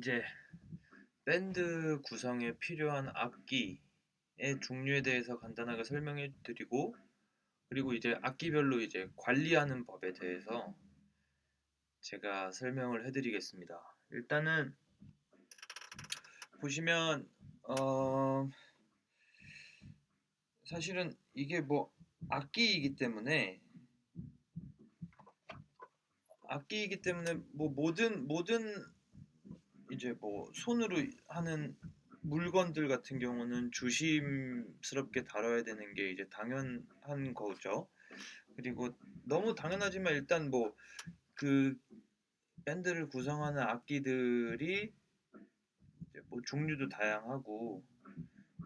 이제 밴드 구성에 필요한 악기의 종류에 대해서 간단하게 설명해 드리고, 그리고 이제 악기별로 이제 관리하는 법에 대해서 제가 설명을 해 드리겠습니다. 일단은 보시면 어 사실은 이게 뭐 악기이기 때문에 악기이기 때문에 뭐 모든 이제 뭐 손으로 하는 물건들 같은 경우는 조심스럽게 다뤄야 되는 게 이제 당연한 거죠. 그리고 너무 당연하지만 일단 뭐 그 밴드를 구성하는 악기들이 이제 뭐 종류도 다양하고,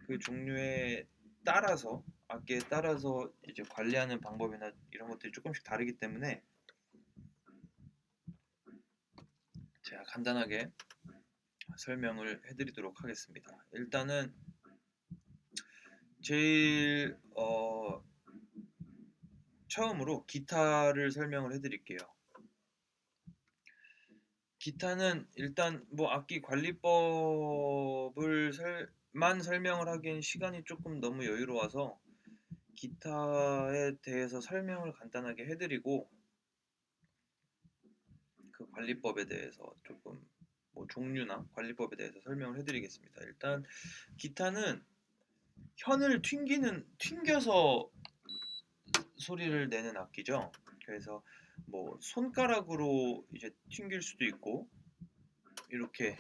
그 종류에 따라서 악기에 따라서 이제 관리하는 방법이나 이런 것들이 조금씩 다르기 때문에 제가 간단하게 설명을 해드리도록 하겠습니다. 일단은 제일 처음으로 기타를 설명을 해드릴게요. 기타는 일단 뭐 악기 관리법을 만 설명을 하기엔 시간이 조금 너무 여유로워서 기타에 대해서 설명을 간단하게 해드리고, 그 관리법에 대해서 조금 뭐 종류나 관리법에 대해서 설명을 해드리겠습니다. 일단 기타는 현을 튕겨서 소리를 내는 악기죠. 그래서 뭐 손가락으로 이제 튕길 수도 있고, 이렇게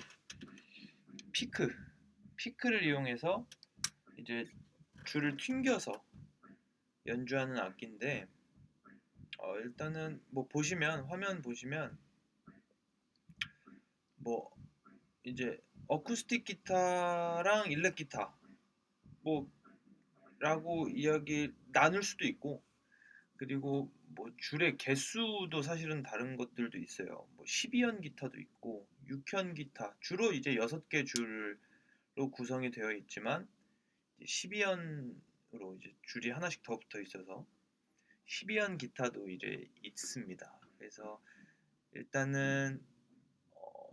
피크 피크를 이용해서 이제 줄을 튕겨서 연주하는 악기인데, 일단은 뭐 보시면 화면 보시면 뭐 이제 어쿠스틱 기타랑 일렉 기타 뭐라고 이야기 나눌 수도 있고, 그리고 뭐 줄의 개수도 사실은 다른 것들도 있어요. 뭐 12현 기타도 있고 6현 기타, 주로 이제 6개 줄로 구성이 되어 있지만 12현으로 이제 줄이 하나씩 더 붙어 있어서 12현 기타도 이제 있습니다. 그래서 일단은 어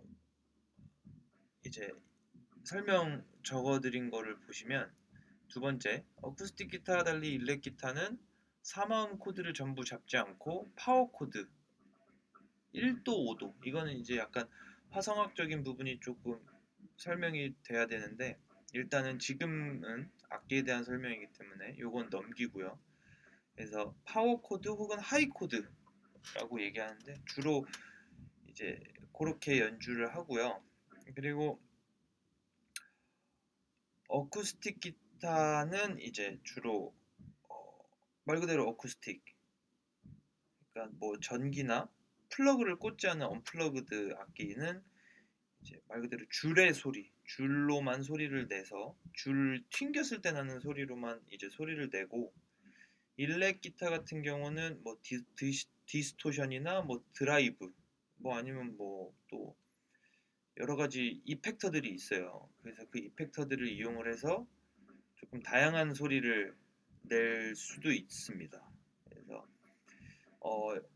이제 설명 적어드린 거를 보시면, 두 번째, 어쿠스틱 기타와 달리 일렉 기타는 4마음 코드를 전부 잡지 않고 파워 코드 1도 5도, 이거는 이제 약간 화성학적인 부분이 조금 설명이 돼야 되는데, 일단은 지금은 악기에 대한 설명이기 때문에 요건 넘기고요. 그래서 파워 코드 혹은 하이 코드라고 얘기하는데, 주로 이제 그렇게 연주를 하고요. 그리고 어쿠스틱 기타는 이제 주로 어, 말 그대로 어쿠스틱, 그러니까 뭐 전기나 플러그를 꽂지 않은 언플러그드 악기는 이제 말 그대로 줄의 소리, 줄로만 소리를 내서 줄 튕겼을 때 나는 소리로만 이제 소리를 내고, 일렉 기타 같은 경우는 뭐 디스토션이나 뭐 드라이브, 뭐 아니면 뭐 또 여러 가지 이펙터들이 있어요. 그래서 그 이펙터들을 이용을 해서 조금 다양한 소리를 낼 수도 있습니다. 그래서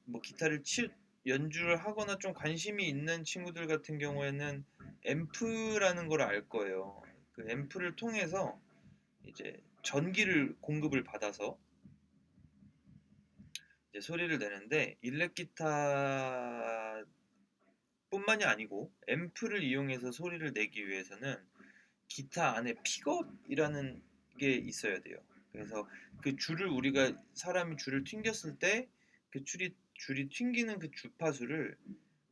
뭐 기타를 연주를 하거나 좀 관심이 있는 친구들 같은 경우에는 앰프라는 걸 알 거예요. 그 앰프를 통해서 이제 전기를 공급을 받아서 이제 소리를 내는데, 일렉 기타뿐만이 아니고 앰프를 이용해서 소리를 내기 위해서는 기타 안에 픽업이라는 게 있어야 돼요. 그래서 그 줄을 우리가 사람이 줄을 튕겼을 때 그 줄이 튕기는 그 주파수를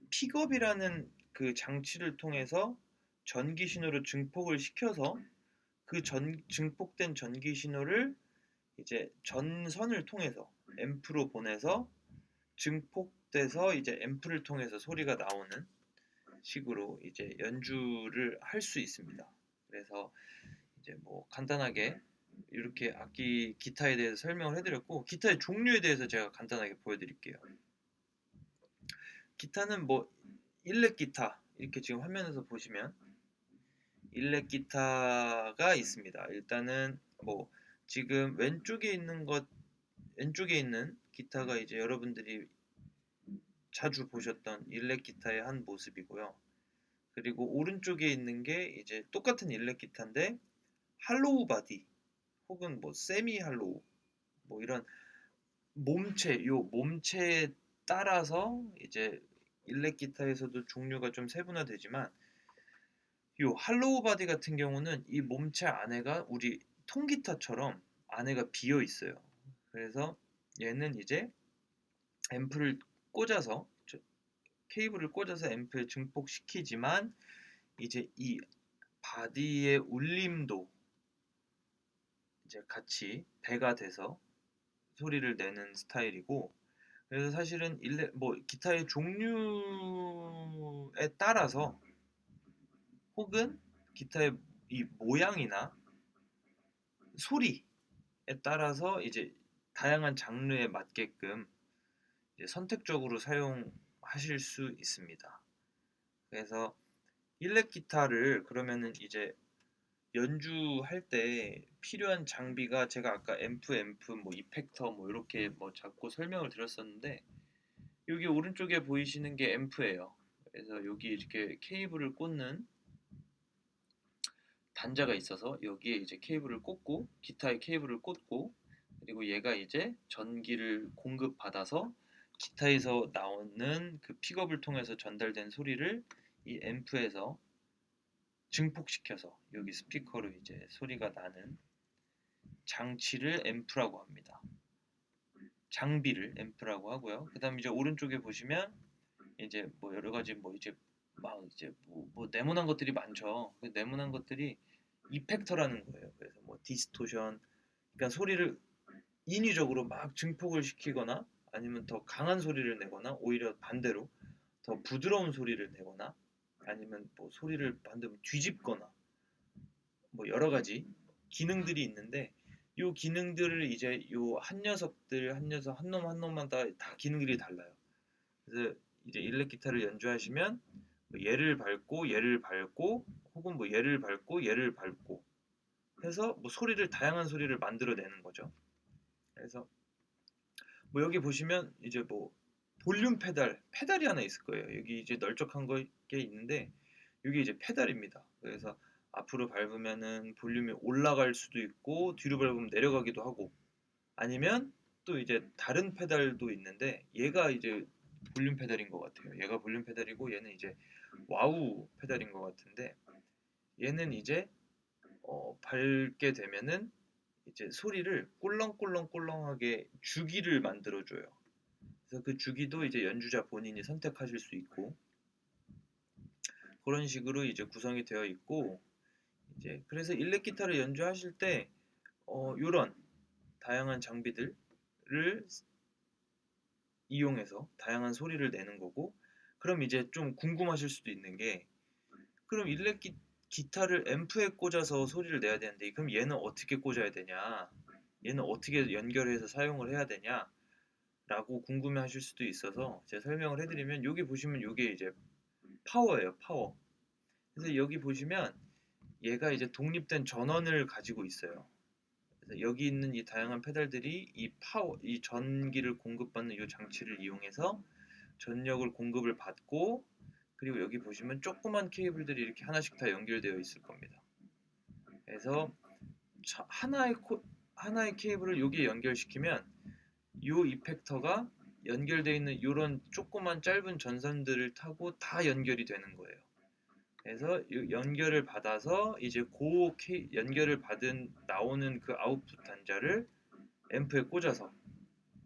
픽업이라는 그 장치를 통해서 전기 신호로 증폭을 시켜서, 그 증폭된 전기 신호를 이제 전선을 통해서 앰프로 보내서 증폭돼서 이제 앰프를 통해서 소리가 나오는 식으로 이제 연주를 할 수 있습니다. 그래서 이제 뭐 간단하게 이렇게 악기 기타에 대해서 설명을 해드렸고, 기타의 종류에 대해서 제가 간단하게 보여드릴게요. 기타는 뭐 일렉 기타, 이렇게 지금 화면에서 보시면 일렉 기타가 있습니다. 일단은 뭐 지금 왼쪽에 있는 기타가 이제 여러분들이 자주 보셨던 일렉 기타의 한 모습이고요. 그리고 오른쪽에 있는 게 이제 똑같은 일렉 기타인데 할로우 바디 혹은 뭐 세미 할로우 뭐 이런 몸체에 따라서 이제 일렉 기타에서도 종류가 좀 세분화되지만 요 할로우 바디 같은 경우는 이 몸체 안에가 우리 통기타처럼 안에가 비어 있어요. 그래서 얘는 이제 앰프를 꽂아서 케이블을 꽂아서 앰프에 증폭시키지만 이제 이 바디의 울림도 이제 같이 배가 돼서 소리를 내는 스타일이고 그래서 사실은 뭐 기타의 종류에 따라서 혹은 기타의 이 모양이나 소리에 따라서 이제 다양한 장르에 맞게끔 이제 선택적으로 사용하실 수 있습니다. 그래서 일렉 기타를 그러면은 이제 연주할 때 필요한 장비가 제가 아까 앰프 뭐 이펙터 뭐 이렇게 뭐 자꾸 설명을 드렸었는데 여기 오른쪽에 보이시는 게 앰프예요. 그래서 여기 이렇게 케이블을 꽂는 단자가 있어서 여기에 이제 케이블을 꽂고 기타에 케이블을 꽂고 그리고 얘가 이제 전기를 공급받아서 기타에서 나오는 그 픽업을 통해서 전달된 소리를 이 앰프에서 증폭시켜서 여기 스피커로 이제 소리가 나는 장치를 앰프라고 합니다. 장비를 앰프라고 하고요. 그다음 이제 오른쪽에 보시면 이제 뭐 여러 가지 뭐 이제 막 이제 뭐 네모난 것들이 많죠. 그 네모난 것들이 이펙터라는 거예요. 그래서 뭐 디스토션, 그러니까 소리를 인위적으로 막 증폭을 시키거나 아니면 더 강한 소리를 내거나 오히려 반대로 더 부드러운 소리를 내거나 아니면 뭐 소리를 반대로 뒤집거나 뭐 여러 가지 기능들이 있는데 요 기능들을 이제 요 한 녀석들 한 녀석 한 놈 한 놈마다 다 기능들이 달라요. 그래서 이제 일렉 기타를 연주하시면 뭐 얘를 밟고 혹은 뭐 얘를 밟고 얘를 밟고 해서 뭐 소리를 다양한 소리를 만들어내는 거죠. 그래서 뭐 여기 보시면 이제 뭐 볼륨 페달이 하나 있을 거예요. 여기 이제 널쩍한 게 있는데 이게 이제 페달입니다. 그래서 앞으로 밟으면은 볼륨이 올라갈 수도 있고 뒤로 밟으면 내려가기도 하고 아니면 또 이제 다른 페달도 있는데 얘가 이제 볼륨 페달인 것 같아요. 얘가 볼륨 페달이고 얘는 이제 와우 페달인 것 같은데 얘는 이제 밟게 되면은 이제 소리를 꿀렁꿀렁꿀렁하게 주기를 만들어줘요. 그래서 그 주기도 이제 연주자 본인이 선택하실 수 있고 그런 식으로 이제 구성이 되어 있고 이제 그래서 일렉 기타를 연주하실 때 요런 다양한 장비들을 이용해서 다양한 소리를 내는 거고 그럼 이제 좀 궁금하실 수도 있는 게 그럼 기타를 앰프에 꽂아서 소리를 내야 되는데 그럼 얘는 어떻게 꽂아야 되냐 얘는 어떻게 연결해서 사용을 해야 되냐 라고 궁금해 하실 수도 있어서 제가 설명을 해드리면 여기 보시면 이게 이제 파워예요 파워 그래서 여기 보시면 얘가 이제 독립된 전원을 가지고 있어요 그래서 여기 있는 이 다양한 페달들이 이 전기를 공급받는 이 장치를 이용해서 전력을 공급을 받고 그리고 여기 보시면 조그만 케이블들이 이렇게 하나씩 다 연결되어 있을 겁니다. 그래서 하나의 케이블을 여기에 연결시키면 이 이펙터가 연결되어 있는 이런 조그만 짧은 전선들을 타고 다 연결이 되는 거예요. 그래서 연결을 받아서 이제 연결을 받은 나오는 그 아웃풋 단자를 앰프에 꽂아서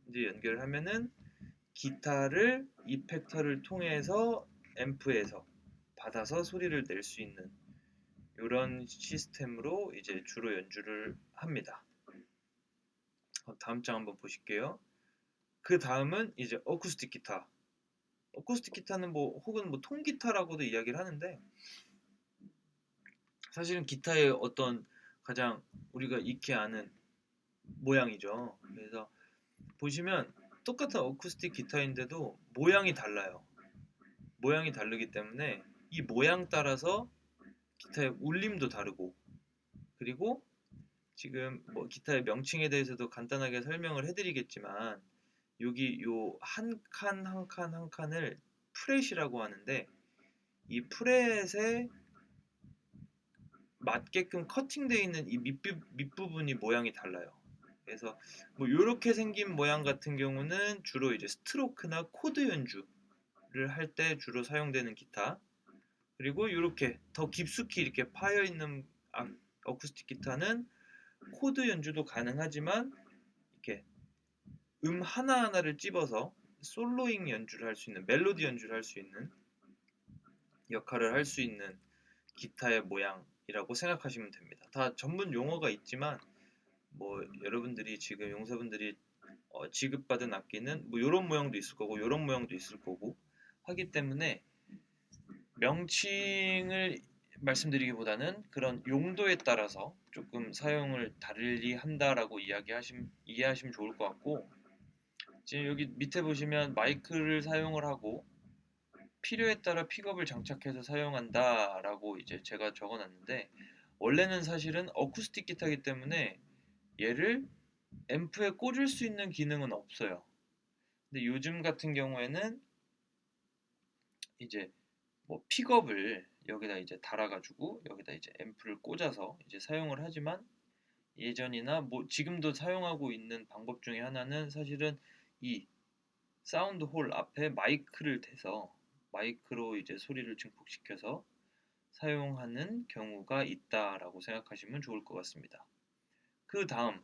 이제 연결을 하면은 기타를 이펙터를 통해서 앰프에서 받아서 소리를 낼 수 있는 이런 시스템으로 이제 주로 연주를 합니다. 다음 장 한번 보실게요. 그 다음은 이제 어쿠스틱 기타. 어쿠스틱 기타는 뭐 혹은 뭐 통기타라고도 이야기를 하는데 사실은 기타의 어떤 가장 우리가 익히 아는 모양이죠. 그래서 보시면 똑같은 어쿠스틱 기타인데도 모양이 달라요. 모양이 다르기 때문에 이 모양 따라서 기타의 울림도 다르고 그리고 지금 뭐 기타의 명칭에 대해서도 간단하게 설명을 해드리겠지만 여기 요 한 칸 한 칸 한 칸을 프렛이라고 하는데 이 프렛에 맞게끔 커팅되어 있는 이 밑부분이 모양이 달라요. 그래서 뭐 이렇게 생긴 모양 같은 경우는 주로 이제 스트로크나 코드 연주를 할 때 주로 사용되는 기타. 그리고 이렇게 더 깊숙이 이렇게 파여 있는 어쿠스틱 기타는 코드 연주도 가능하지만 이렇게 하나하나를 찝어서 솔로잉 연주를 할 수 있는, 멜로디 연주를 할 수 있는 역할을 할 수 있는 기타의 모양이라고 생각하시면 됩니다. 다 전문 용어가 있지만 뭐 여러분들이 지금 용사분들이 지급받은 악기는 뭐 이런 모양도 있을 거고 이런 모양도 있을 거고 하기 때문에 명칭을 말씀드리기보다는 그런 용도에 따라서 조금 사용을 다르게 한다라고 이해하시면 좋을 것 같고, 지금 여기 밑에 보시면 마이크를 사용을 하고 필요에 따라 픽업을 장착해서 사용한다라고 이제 제가 적어놨는데, 원래는 사실은 어쿠스틱 기타이기 때문에 얘를 앰프에 꽂을 수 있는 기능은 없어요. 근데 요즘 같은 경우에는 이제 뭐 픽업을 여기다 이제 달아가지고 여기다 이제 앰프를 꽂아서 이제 사용을 하지만, 예전이나 뭐 지금도 사용하고 있는 방법 중에 하나는 사실은 이 사운드 홀 앞에 마이크를 대서 마이크로 이제 소리를 증폭시켜서 사용하는 경우가 있다라고 생각하시면 좋을 것 같습니다. 그 다음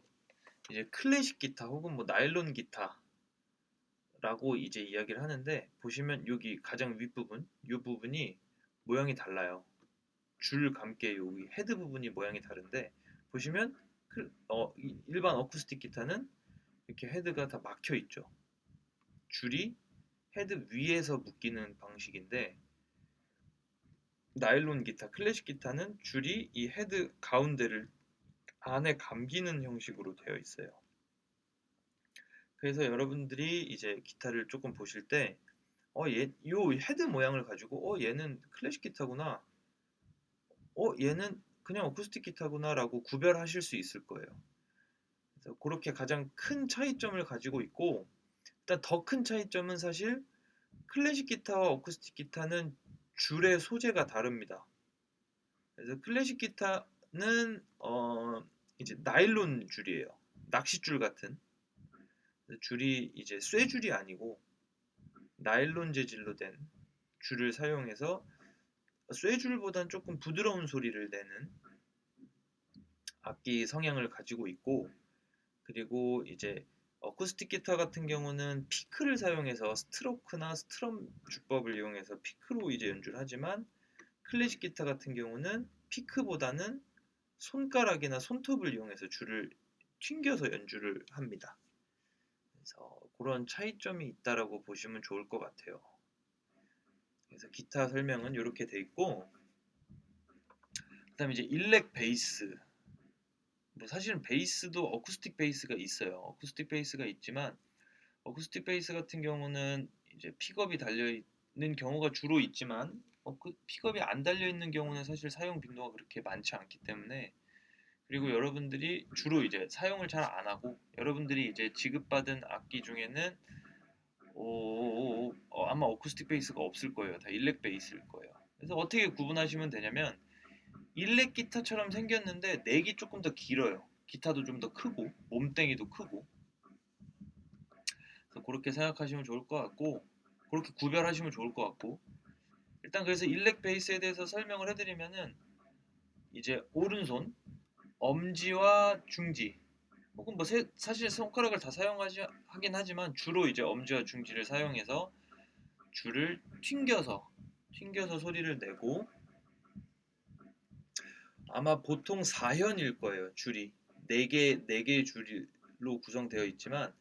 이제 클래식 기타 혹은 뭐 나일론 기타라고 이제 이야기를 하는데, 보시면 여기 가장 윗부분 이 부분이 모양이 달라요. 줄 감게 여기 헤드 부분이 모양이 다른데, 보시면 일반 어쿠스틱 기타는 이렇게 헤드가 다 막혀 있죠. 줄이 헤드 위에서 묶이는 방식인데, 나일론 기타, 클래식 기타는 줄이 이 헤드 가운데를 안에 감기는 형식으로 되어 있어요. 그래서 여러분들이 이제 기타를 조금 보실 때, 요 헤드 모양을 가지고, 얘는 클래식 기타구나, 얘는 그냥 어쿠스틱 기타구나라고 구별하실 수 있을 거예요. 그래서 그렇게 가장 큰 차이점을 가지고 있고, 일단 더 큰 차이점은 사실 클래식 기타와 어쿠스틱 기타는 줄의 소재가 다릅니다. 그래서 클래식 기타는 이제 나일론 줄이에요. 낚싯줄 같은 줄이 이제 쇠줄이 아니고 나일론 재질로 된 줄을 사용해서 쇠줄보단 조금 부드러운 소리를 내는 악기 성향을 가지고 있고, 그리고 이제 어쿠스틱 기타 같은 경우는 피크를 사용해서 스트로크나 스트럼 주법을 이용해서 피크로 이제 연주를 하지만, 클래식 기타 같은 경우는 피크보다는 손가락이나 손톱을 이용해서 줄을 튕겨서 연주를 합니다. 그래서 그런 차이점이 있다라고 보시면 좋을 것 같아요. 그래서 기타 설명은 이렇게 돼 있고, 그다음에 이제 일렉 베이스. 뭐 사실은 베이스도 어쿠스틱 베이스가 있어요. 어쿠스틱 베이스가 있지만 어쿠스틱 베이스 같은 경우는 이제 픽업이 달려 있는 경우가 주로 있지만, 픽업이 안 달려 있는 경우는 사실 사용 빈도가 그렇게 많지 않기 때문에, 그리고 여러분들이 주로 이제 사용을 잘 안 하고 여러분들이 이제 지급받은 악기 중에는 아마 어쿠스틱 베이스가 없을 거예요. 다 일렉 베이스일 거예요. 그래서 어떻게 구분하시면 되냐면, 일렉 기타처럼 생겼는데 넥이 조금 더 길어요. 기타도 좀 더 크고 몸땡이도 크고. 그래서 그렇게 생각하시면 좋을 것 같고, 그렇게 구별하시면 좋을 것 같고, 일단 그래서 일렉 베이스에 대해서 설명을 해드리면은, 이제 오른손 엄지와 중지 혹은 뭐 사실 손가락을 다 하긴 하지만 주로 이제 엄지와 중지를 사용해서 줄을 튕겨서 소리를 내고, 아마 보통 4현일 거예요. 줄이 4개의 줄로 구성되어 있지만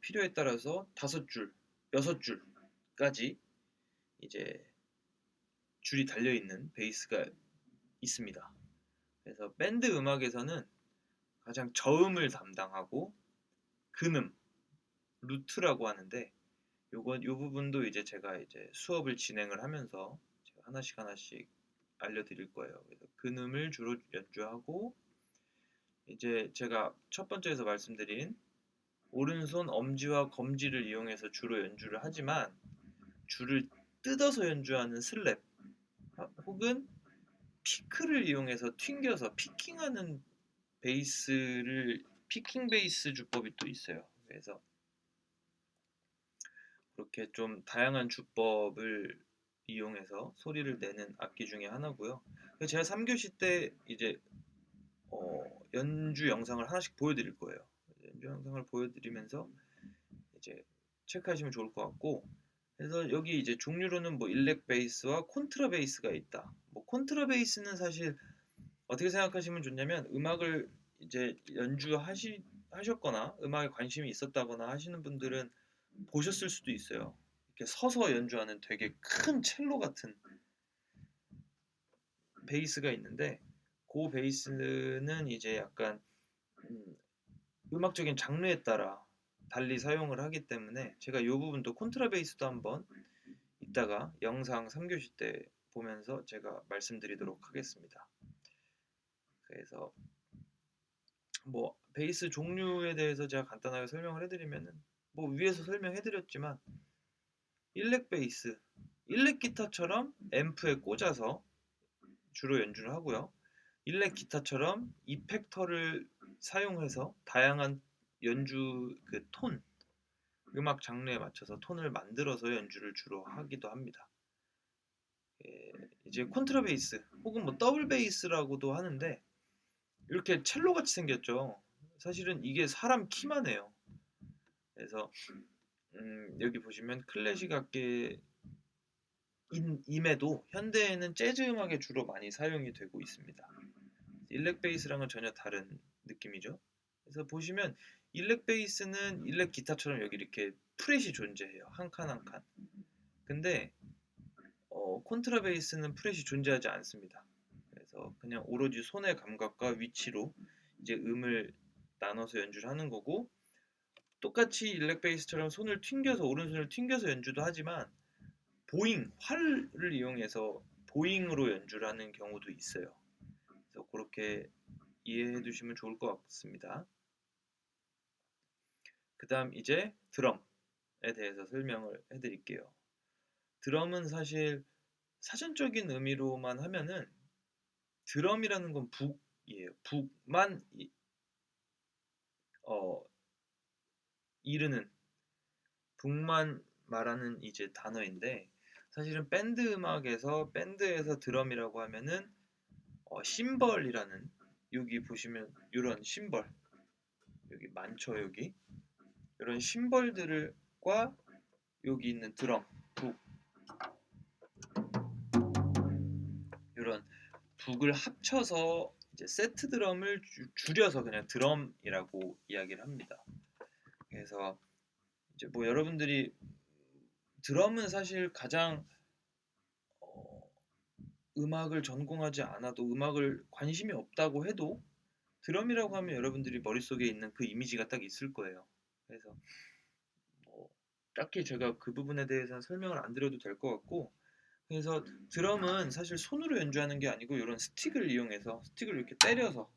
필요에 따라서 5줄, 6줄까지 이제 줄이 달려 있는 베이스가 있습니다. 그래서 밴드 음악에서는 가장 저음을 담당하고 근음, 루트라고 하는데, 요 부분도 이제 제가 이제 수업을 진행을 하면서 제가 하나씩 알려드릴 거예요. 그래서 근음을 주로 연주하고, 이제 제가 첫 번째에서 말씀드린 오른손 엄지와 검지를 이용해서 주로 연주를 하지만, 줄을 뜯어서 연주하는 슬랩 혹은 피크를 이용해서 튕겨서 피킹하는 베이스를 피킹 베이스 주법이 또 있어요. 그래서 그렇게 좀 다양한 주법을 이용해서 소리를 내는 악기 중에 하나고요. 제가 3교시 때 이제 연주 영상을 하나씩 보여드릴 거예요. 연주 영상을 보여드리면서 이제 체크하시면 좋을 것 같고, 그래서 여기 이제 종류로는 뭐 일렉 베이스와 콘트라 베이스가 있다. 뭐 콘트라 베이스는 사실 어떻게 생각하시면 좋냐면 음악을 이제 하셨거나 음악에 관심이 있었다거나 하시는 분들은 보셨을 수도 있어요. 이렇게 서서 연주하는 되게 큰 첼로 같은 베이스가 있는데 그 베이스는 이제 약간 음, 음악적인 장르에 따라 달리 사용을 하기 때문에 제가 이 부분도 콘트라베이스도 한번 이따가 영상 3교시 때 보면서 제가 말씀드리도록 하겠습니다. 그래서 뭐 베이스 종류에 대해서 제가 간단하게 설명을 해드리면은 뭐 위에서 설명해드렸지만 일렉 베이스, 일렉 기타처럼 앰프에 꽂아서 주로 연주를 하고요. 일렉 기타처럼 이펙터를 사용해서 다양한 연주 그 톤, 음악 장르에 맞춰서 톤을 만들어서 연주를 주로 하기도 합니다. 이제 콘트라베이스 혹은 뭐 더블 베이스라고도 하는데 이렇게 첼로 같이 생겼죠. 사실은 이게 사람 키만 해요. 그래서 여기 보시면 클래식 악기임에도 현대에는 재즈 음악에 주로 많이 사용이 되고 있습니다. 일렉 베이스랑은 전혀 다른 느낌이죠. 그래서 보시면 일렉 베이스는 일렉 기타처럼 여기 이렇게 프렛이 존재해요. 한 칸 한 칸. 근데 콘트라 베이스는 프렛이 존재하지 않습니다. 그래서 그냥 오로지 손의 감각과 위치로 이제 음을 나눠서 연주를 하는 거고 똑같이 일렉 베이스처럼 손을 튕겨서 오른손을 튕겨서 연주도 하지만 활을 이용해서 보잉으로 연주를 하는 경우도 있어요. 그래서 그렇게 이해해 두시면 좋을 것 같습니다. 그 다음 이제 드럼에 대해서 설명을 해드릴게요. 드럼은 사실 사전적인 의미로만 하면은 드럼이라는 건 북이에요. 북만 어, 이르는 북만 말하는 이제 단어인데 사실은 밴드에서 드럼이라고 하면은 심벌이라는 여기 보시면 이런 심벌 여기 많죠 여기 이런 심벌들과 여기 있는 드럼 북 이런 북을 합쳐서 이제 세트 드럼을 줄여서 그냥 드럼이라고 이야기를 합니다. 그래서 이제 뭐 여러분들이 드럼은 사실 가장 어, 음악을 전공하지 않아도 음악을 관심이 없다고 해도 드럼이라고 하면 여러분들이 머릿속에 있는 그 이미지가 딱 있을 거예요. 그래서 뭐 딱히 제가 그 부분에 대해서는 설명을 안 드려도 될 것 같고 그래서 드럼은 사실 손으로 연주하는 게 아니고 이런 스틱을 이용해서 스틱을 이렇게 때려서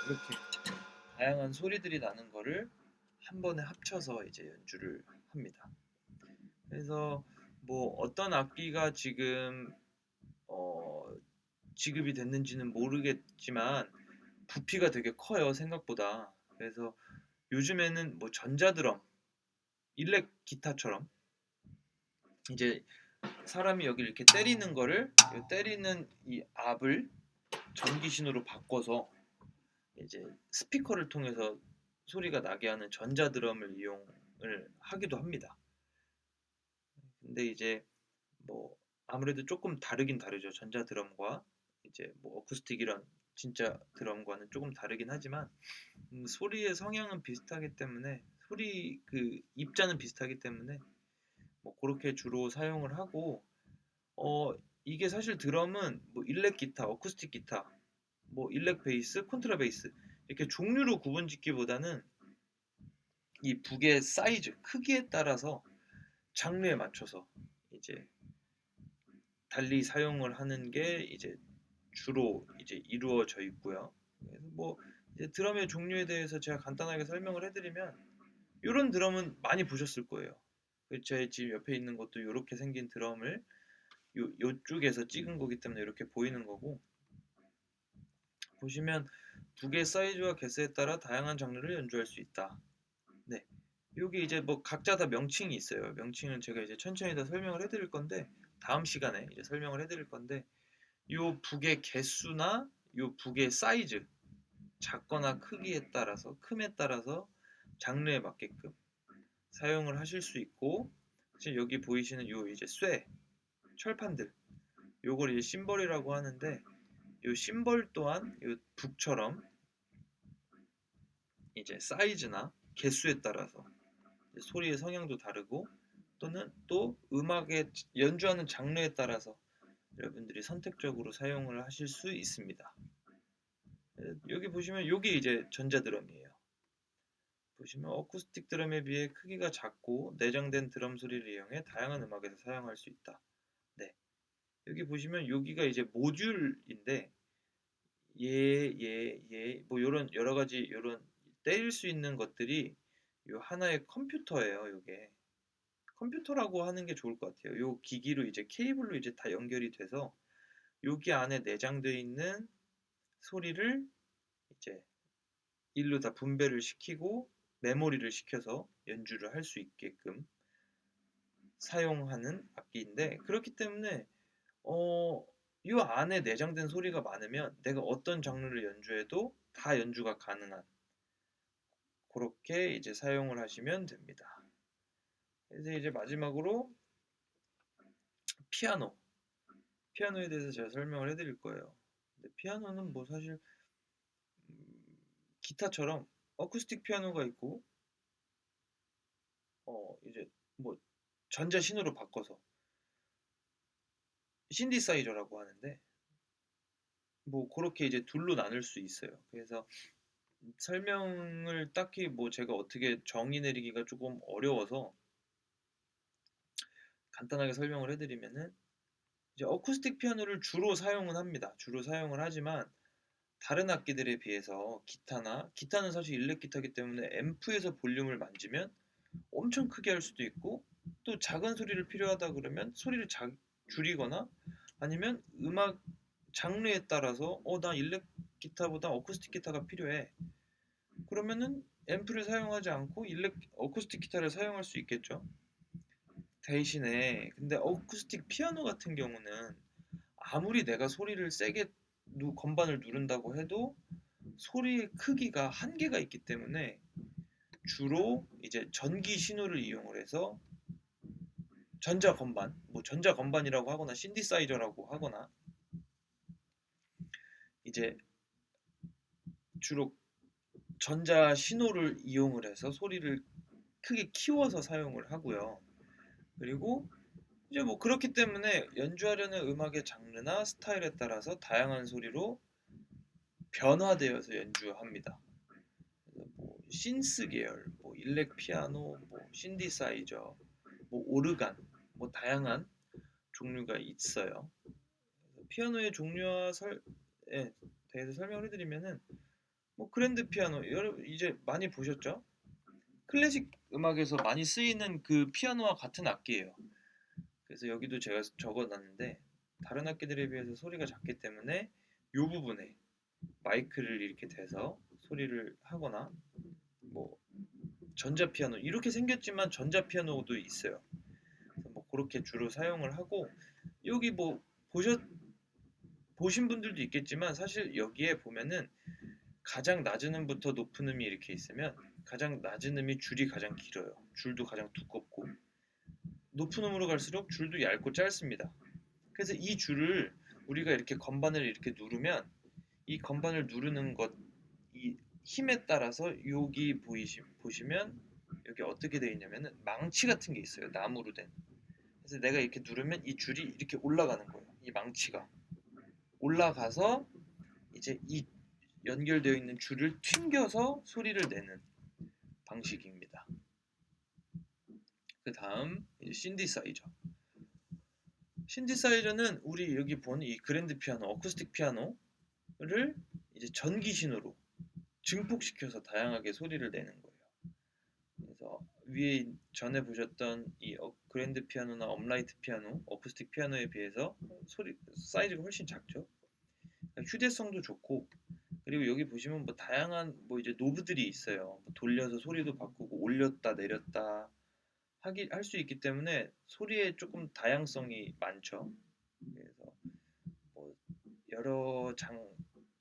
이렇게 다양한 소리들이 나는 거를 한 번에 합쳐서 이제 연주를 합니다. 그래서 뭐 어떤 악기가 지금 어, 지급이 됐는지는 모르겠지만 부피가 되게 커요 생각보다. 그래서 요즘에는 뭐 전자드럼, 일렉 기타처럼 이제 사람이 여기 이렇게 때리는 거를 때리는 이 압을 전기신호로 바꿔서 이제 스피커를 통해서 소리가 나게 하는 전자드럼을 이용을 하기도 합니다. 근데 이제 뭐 아무래도 조금 다르긴 다르죠. 전자드럼과 이제 뭐 어쿠스틱 이런 진짜 드럼과는 조금 다르긴 하지만 소리의 성향은 비슷하기 때문에 소리 그 입자는 비슷하기 때문에 뭐 그렇게 주로 사용을 하고 이게 사실 드럼은 뭐 일렉 기타, 어쿠스틱 기타, 뭐 일렉 베이스, 콘트라 베이스 이렇게 종류로 구분짓기보다는 이 북의 사이즈, 크기에 따라서 장르에 맞춰서 이제 달리 사용을 하는 게 이제 주로 이제 이루어져 있고요. 그래서 뭐 이제 드럼의 종류에 대해서 제가 간단하게 설명을 해드리면 이런 드럼은 많이 보셨을 거예요. 제 지금 옆에 있는 것도 이렇게 생긴 드럼을 요쪽에서 찍은 거기 때문에 이렇게 보이는 거고, 보시면 두 개의 사이즈와 개수에 따라 다양한 장르를 연주할 수 있다. 네. 여기 이제 뭐 각자 다 명칭이 있어요. 명칭은 제가 이제 천천히 다 설명을 해드릴 건데, 다음 시간에 이제 설명을 해드릴 건데, 요 북의 개수나 요 북의 사이즈, 작거나 크기에 따라서, 큼에 따라서 장르에 맞게끔 사용을 하실 수 있고, 지금 여기 보이시는 요 이제 쇠, 철판들, 요걸 이제 심벌이라고 하는데, 요 심벌 또한 요 북처럼 이제 사이즈나 개수에 따라서 소리의 성향도 다르고, 또는 또 음악의 연주하는 장르에 따라서 여러분들이 선택적으로 사용을 하실 수 있습니다. 여기 보시면 여기 이제 전자 드럼이에요. 보시면 어쿠스틱 드럼에 비해 크기가 작고 내장된 드럼 소리를 이용해 다양한 음악에서 사용할 수 있다. 네. 여기 보시면 여기가 이제 모듈인데 뭐 요런 여러 가지 요런 때릴 수 있는 것들이 요 하나의 컴퓨터예요, 요게. 컴퓨터라고 하는 게 좋을 것 같아요. 요 기기로 이제 케이블로 이제 다 연결이 돼서 여기 안에 내장되어 있는 소리를 이제 일로 다 분배를 시키고 메모리를 시켜서 연주를 할 수 있게끔 사용하는 악기인데, 그렇기 때문에 이 안에 내장된 소리가 많으면 내가 어떤 장르를 연주해도 다 연주가 가능한, 그렇게 이제 사용을 하시면 됩니다. 그래서 이제 마지막으로 피아노. 피아노에 대해서 제가 설명을 해드릴 거예요. 근데 피아노는 뭐 사실 기타처럼 어쿠스틱 피아노가 있고 이제 뭐 전자 신호로 바꿔서 신디사이저라고 하는데, 뭐 그렇게 이제 둘로 나눌 수 있어요. 그래서 설명을 딱히 뭐 제가 어떻게 정의 내리기가 조금 어려워서 간단하게 설명을 해드리면은, 이제 어쿠스틱 피아노를 주로 사용은 합니다. 주로 사용을 하지만 다른 악기들에 비해서 기타는 사실 일렉 기타이기 때문에 앰프에서 볼륨을 만지면 엄청 크게 할 수도 있고, 또 작은 소리를 필요하다 그러면 소리를 줄이거나, 아니면 음악 장르에 따라서 나 일렉 기타보다 어쿠스틱 기타가 필요해, 그러면은 앰프를 사용하지 않고 어쿠스틱 기타를 사용할 수 있겠죠. 대신에 근데 어쿠스틱 피아노 같은 경우는 아무리 내가 소리를 세게 건반을 누른다고 해도 소리의 크기가 한계가 있기 때문에 주로 이제 전기 신호를 이용을 해서 전자 건반, 뭐 전자 건반이라고 하거나 신디사이저라고 하거나, 이제 주로 전자 신호를 이용을 해서 소리를 크게 키워서 사용을 하고요. 그리고 이제 뭐 그렇기 때문에 연주하려는 음악의 장르나 스타일에 따라서 다양한 소리로 변화되어서 연주합니다. 뭐 신스 계열, 뭐 일렉 피아노, 뭐 신디사이저, 뭐 오르간, 뭐 다양한 종류가 있어요. 피아노의 종류에 대해서 설명을 해드리면은, 뭐 그랜드 피아노 여러분 이제 많이 보셨죠? 클래식 음악에서 많이 쓰이는 그 피아노와 같은 악기예요. 그래서 여기도 제가 적어놨는데, 다른 악기들에 비해서 소리가 작기 때문에 이 부분에 마이크를 이렇게 대서 소리를 하거나, 뭐 전자 피아노 이렇게 생겼지만 전자 피아노도 있어요. 그래서 뭐 그렇게 주로 사용을 하고, 여기 뭐 보신 분들도 있겠지만 사실 여기에 보면은 가장 낮은 음부터 높은 음이 이렇게 있으면 가장 낮은 음이 줄이 가장 길어요. 줄도 가장 두껍고, 높은 음으로 갈수록 줄도 얇고 짧습니다. 그래서 이 줄을 우리가 이렇게 건반을 이렇게 누르면, 이 건반을 누르는 것, 이 힘에 따라서 여기 보시면 여기 어떻게 되어 있냐면은 망치 같은 게 있어요. 나무로 된. 그래서 내가 이렇게 누르면 이 줄이 이렇게 올라가는 거예요. 이 망치가 올라가서 이제 이 연결되어 있는 줄을 튕겨서 소리를 내는 방식입니다. 그 다음 신디사이저. 신디사이저는 우리 여기 본 이 그랜드 피아노, 어쿠스틱 피아노를 이제 전기 신호로 증폭시켜서 다양하게 소리를 내는 거예요. 그래서 위에 전에 보셨던 이 그랜드 피아노나 업라이트 피아노, 어쿠스틱 피아노에 비해서 소리 사이즈가 훨씬 작죠. 휴대성도 좋고, 그리고 여기 보시면 뭐 다양한 뭐 이제 노브들이 있어요. 뭐 돌려서 소리도 바꾸고 올렸다 내렸다 할 수 있기 때문에 소리에 조금 다양성이 많죠. 그래서 뭐 여러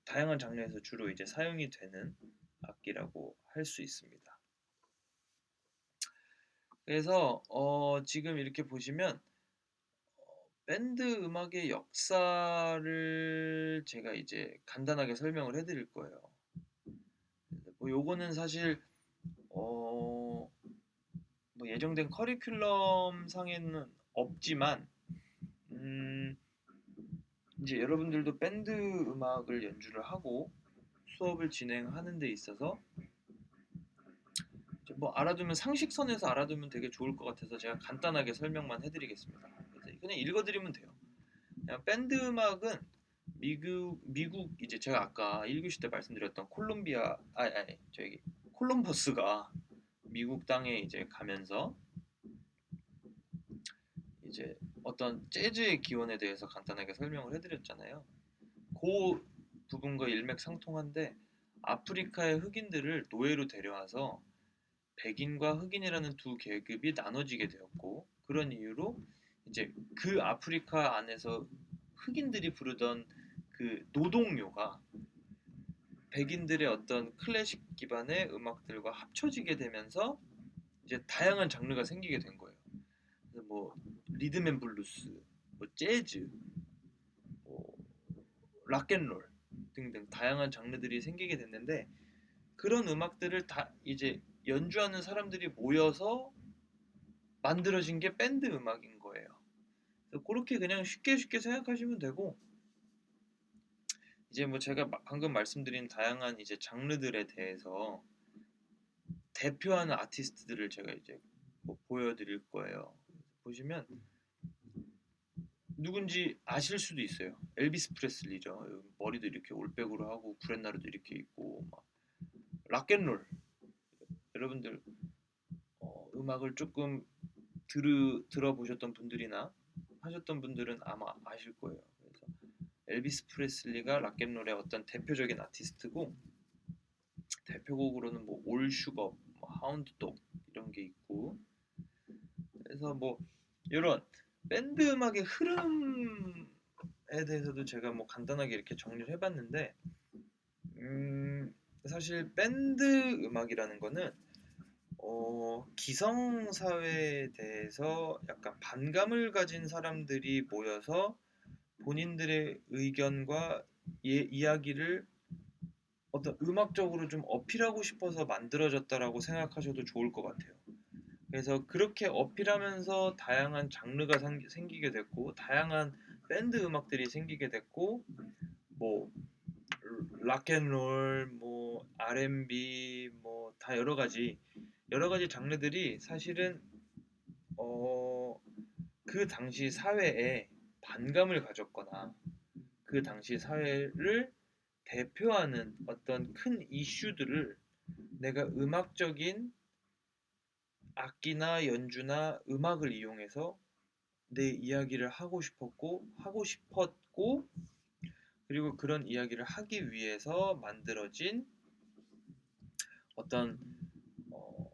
다양한 장르에서 주로 이제 사용이 되는 악기라고 할 수 있습니다. 그래서 지금 이렇게 보시면 밴드 음악의 역사를 제가 이제 간단하게 설명을 해드릴 거예요. 뭐 요거는 사실 어, 뭐 예정된 커리큘럼 상에는 없지만 음, 이제 여러분들도 밴드 음악을 연주를 하고 수업을 진행하는 데 있어서 뭐 알아두면 상식선에서 알아두면 되게 좋을 것 같아서 제가 간단하게 설명만 해드리겠습니다. 그래서 그냥 읽어드리면 돼요. 그냥 밴드 음악은 미국 이제 제가 아까 1교시 때 말씀드렸던 아니 저기 콜럼버스가 미국 땅에 이제 가면서 이제 어떤 재즈의 기원에 대해서 간단하게 설명을 해드렸잖아요. 그 부분과 일맥상통한데 아프리카의 흑인들을 노예로 데려와서 백인과 흑인이라는 두 계급이 나눠지게 되었고 그런 이유로 이제 그 아프리카 안에서 흑인들이 부르던 그 노동요가 백인들의 어떤 클래식 기반의 음악들과 합쳐지게 되면서 이제 다양한 장르가 생기게 된 거예요. 그래서 뭐 리듬앤블루스, 뭐 재즈, 뭐 락앤롤 등등 다양한 장르들이 생기게 됐는데 그런 음악들을 다 이제 연주하는 사람들이 모여서 만들어진 게 밴드 음악인 거예요. 그래서 그렇게 그냥 쉽게 쉽게 생각하시면 되고 이제 뭐 제가 방금 말씀드린 다양한 이제 장르들에 대해서 대표하는 아티스트들을 제가 이제 뭐 보여드릴 거예요. 보시면 누군지 아실 수도 있어요. 엘비스 프레슬리죠. 머리도 이렇게 올백으로 하고 구렛나루도 이렇게 있고 막 락앤롤 여러분들 음악을 조금 들어보셨던 분들이나 하셨던 분들은 아마 아실 거예요. 그래서 엘비스 프레슬리가 락앤롤의 어떤 대표적인 아티스트고 대표곡으로는 뭐 올 슈거, 뭐 하운드 독 이런 게 있고 그래서 뭐 이런 밴드 음악의 흐름에 대해서도 제가 뭐 간단하게 이렇게 정리를 해봤는데 사실 밴드 음악이라는 거는 기성사회에 대해서 약간 반감을 가진 사람들이 모여서 본인들의 의견과 이야기를 어떤 음악적으로 좀 어필하고 싶어서 만들어졌다라고 생각하셔도 좋을 것 같아요. 그래서 그렇게 어필하면서 다양한 장르가 생기게 됐고, 다양한 밴드 음악들이 생기게 됐고, 뭐 락앤롤, 뭐 R&B, 뭐 다 여러 가지 장르들이 사실은 어, 그 당시 사회에 반감을 가졌거나 그 당시 사회를 대표하는 어떤 큰 이슈들을 내가 음악적인 악기나 연주나 음악을 이용해서 내 이야기를 하고 싶었고 그리고 그런 이야기를 하기 위해서 만들어진 어떤 어,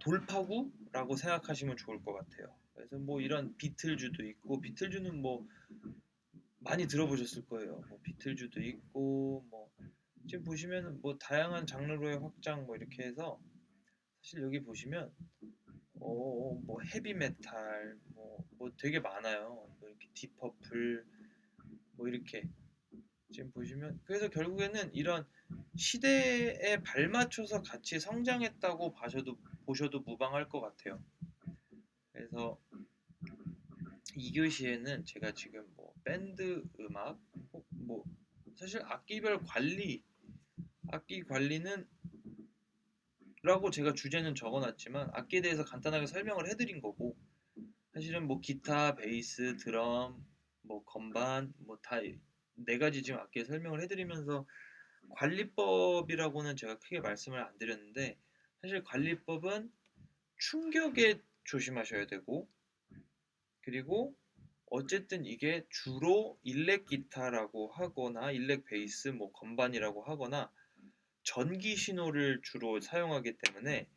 돌파구라고 생각하시면 좋을 것 같아요. 그래서 뭐 이런 비틀즈도 있고 비틀즈는 뭐 많이 들어보셨을 거예요. 뭐 비틀즈도 있고 뭐 지금 보시면 뭐 다양한 장르로의 확장 뭐 이렇게 해서 사실 여기 보시면 뭐 헤비 메탈 뭐 되게 많아요. 뭐 이렇게 딥퍼플 뭐 이렇게 지금 보시면 그래서 결국에는 이런 시대에 발맞춰서 같이 성장했다고 보셔도 무방할 것 같아요. 그래서 2교시에는 제가 지금 뭐 밴드 음악 뭐 사실 악기 관리는 라고 제가 주제는 적어놨지만 악기에 대해서 간단하게 설명을 해드린 거고 사실은 뭐 기타, 베이스, 드럼, 뭐 건반 뭐 다 네 가지 지금 악기에 설명을 해드리면서 관리법이라고는 제가 크게 말씀을 안 드렸는데 사실 관리법은 충격에 조심하셔야 되고 그리고 어쨌든 이게 주로 일렉 기타라고 하거나 일렉 베이스 뭐 건반이라고 하거나 전기 신호를 주로 사용하기 때문에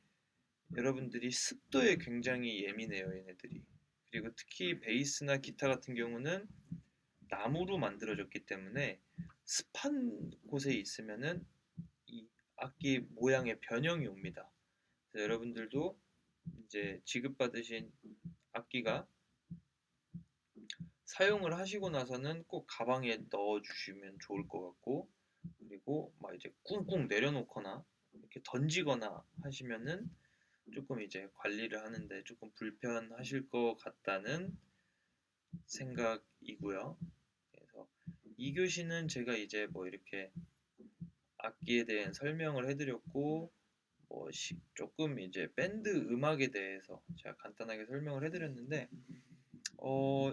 여러분들이 습도에 굉장히 예민해요, 얘네들이. 그리고 특히 베이스나 기타 같은 경우는 나무로 만들어졌기 때문에 습한 곳에 있으면은 이 악기 모양의 변형이 옵니다. 그래서 여러분들도 이제 지급받으신 악기가 사용을 하시고 나서는 꼭 가방에 넣어 주시면 좋을 것 같고, 그리고 막 이제 꿍꿍 내려놓거나 이렇게 던지거나 하시면은 조금 이제 관리를 하는데 조금 불편하실 것 같다는 생각이고요. 그래서 2교시는 제가 이제 뭐 이렇게 악기에 대한 설명을 해드렸고, 뭐 조금 이제 밴드 음악에 대해서 제가 간단하게 설명을 해드렸는데,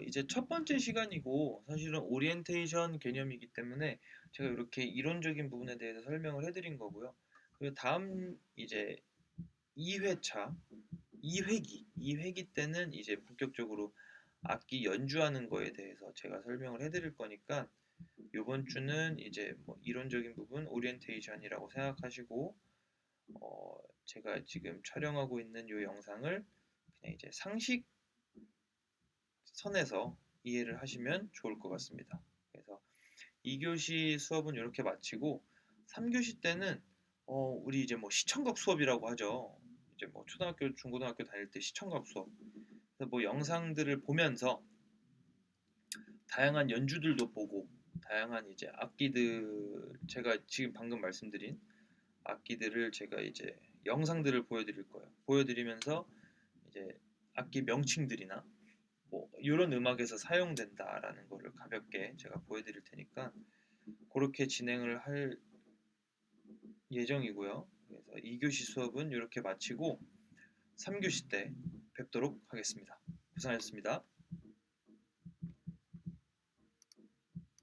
이제 첫 번째 시간이고 사실은 오리엔테이션 개념이기 때문에 제가 이렇게 이론적인 부분에 대해서 설명을 해드린 거고요. 그리고 다음 이제 2회차, 2회기 때는 이제 본격적으로 악기 연주하는 거에 대해서 제가 설명을 해드릴 거니까 이번 주는 이제 뭐 이론적인 부분 오리엔테이션이라고 생각하시고 제가 지금 촬영하고 있는 이 영상을 그냥 이제 상식 선에서 이해를 하시면 좋을 것 같습니다. 그래서 2교시 수업은 이렇게 마치고 3교시 때는 우리 이제 뭐 시청각 수업이라고 하죠. 이제 뭐 초등학교, 중고등학교 다닐 때 시청각 수업. 그래서 뭐 영상들을 보면서 다양한 연주들도 보고 다양한 이제 악기들 제가 지금 방금 말씀드린 악기들을 제가 이제 영상들을 보여드릴 거예요. 보여드리면서 이제 악기 명칭들이나 뭐 이런 음악에서 사용된다라는 거를 가볍게 제가 보여드릴 테니까 그렇게 진행을 할 예정이고요. 그래서 2교시 수업은 이렇게 마치고 3교시 때 뵙도록 하겠습니다. 고생하셨습니다.